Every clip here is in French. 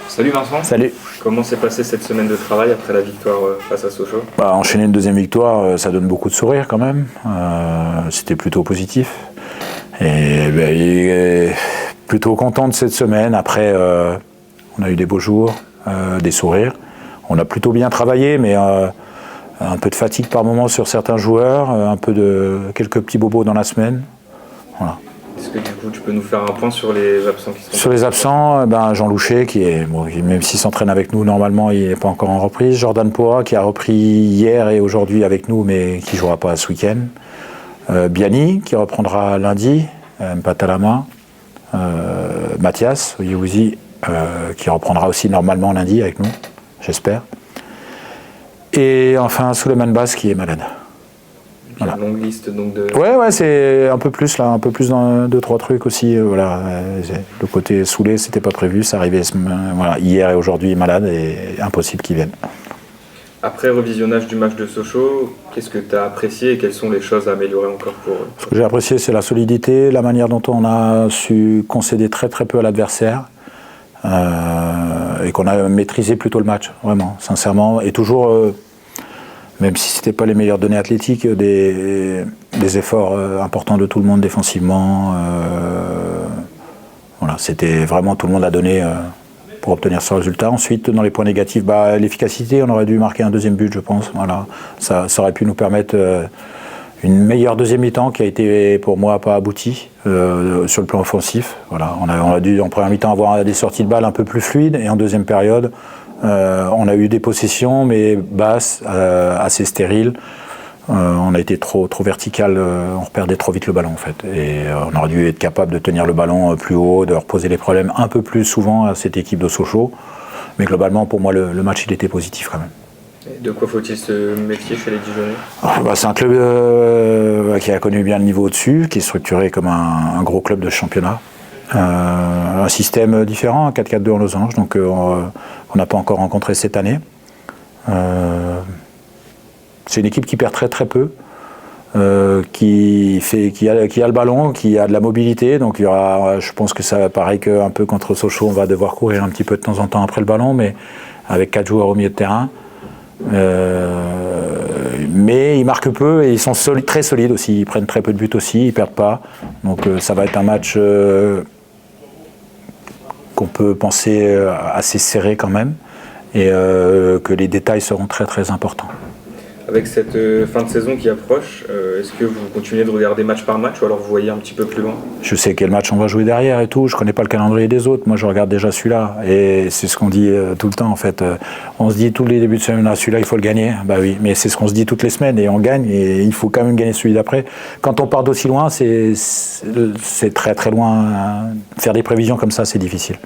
Salut Vincent. Salut. Comment s'est passée cette semaine de travail après la victoire face à Sochaux? Enchaîner une deuxième victoire, ça donne beaucoup de sourire quand même. C'était plutôt positif. Et il est plutôt content de cette semaine. Après, on a eu des beaux jours, des sourires. On a plutôt bien travaillé, mais un peu de fatigue par moment sur certains joueurs, quelques petits bobos dans la semaine. Voilà. Est-ce que du coup tu peux nous faire un point sur les absents qui sont? Sur les absents, Jean Louchet, même s'il s'entraîne avec nous normalement, il n'est pas encore en reprise. Jordan Poa, qui a repris hier et aujourd'hui avec nous, mais qui ne jouera pas ce week-end. Biani, qui reprendra lundi, Mpatalama. Mathias Oyewuzi, qui reprendra aussi normalement lundi avec nous, j'espère. Et enfin Souleymane Basse, qui est malade. Voilà. Une longue liste donc de... Ouais, c'est un peu plus là, un peu plus dans 2-3 trucs aussi. Voilà. Le côté Soulé, c'était pas prévu, ça arrivait hier et aujourd'hui malade et impossible qu'il vienne. Après revisionnage du match de Sochaux, qu'est-ce que tu as apprécié et quelles sont les choses à améliorer encore pour eux? Ce que j'ai apprécié, c'est la solidité, la manière dont on a su concéder très très peu à l'adversaire et qu'on a maîtrisé plutôt le match, vraiment, sincèrement, et toujours. Même si ce n'était pas les meilleures données athlétiques, des efforts importants de tout le monde défensivement. Voilà, c'était vraiment tout le monde a donné pour obtenir ce résultat. Ensuite, dans les points négatifs, l'efficacité, on aurait dû marquer un deuxième but, je pense. Voilà, ça aurait pu nous permettre une meilleure deuxième mi-temps qui a été pour moi pas aboutie sur le plan offensif. Voilà, on a dû en première mi-temps avoir des sorties de balles un peu plus fluides et en deuxième période. On a eu des possessions, mais basses, assez stériles. On a été trop vertical, on reperdait trop vite le ballon en fait. Et on aurait dû être capable de tenir le ballon plus haut, de reposer les problèmes un peu plus souvent à cette équipe de Sochaux. Mais globalement, pour moi, le match il était positif quand même. Et de quoi faut-il se méfier chez les Dijonais? C'est un club qui a connu bien le niveau au-dessus, qui est structuré comme un gros club de championnat. Un système différent, un 4-4-2 en losange, donc on n'a pas encore rencontré cette année. C'est une équipe qui perd très très peu, qui a le ballon, qui a de la mobilité, donc il y aura, je pense que ça pareil qu'un peu contre Sochaux, on va devoir courir un petit peu de temps en temps après le ballon, mais avec 4 joueurs au milieu de terrain. Mais ils marquent peu et ils sont très solides aussi, ils prennent très peu de buts aussi, ils perdent pas, donc ça va être un match qu'on peut penser assez serré quand même, et que les détails seront très très importants. Avec cette fin de saison qui approche, est-ce que vous continuez de regarder match par match ou alors vous voyez un petit peu plus loin? Je sais quel match on va jouer derrière et tout, je connais pas le calendrier des autres, moi je regarde déjà celui-là, et c'est ce qu'on dit tout le temps en fait. On se dit tous les débuts de semaine, celui-là il faut le gagner, bah oui, mais c'est ce qu'on se dit toutes les semaines et on gagne, et il faut quand même gagner celui d'après. Quand on part d'aussi loin, c'est très très loin, faire des prévisions comme ça c'est difficile.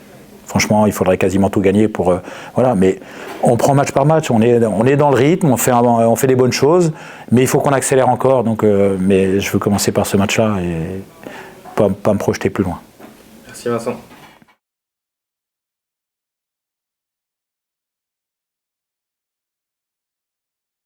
Franchement, il faudrait quasiment tout gagner pour... voilà, mais on prend match par match, on est dans le rythme, on fait des bonnes choses, mais il faut qu'on accélère encore. Donc, mais je veux commencer par ce match-là et pas me projeter plus loin. Merci Vincent.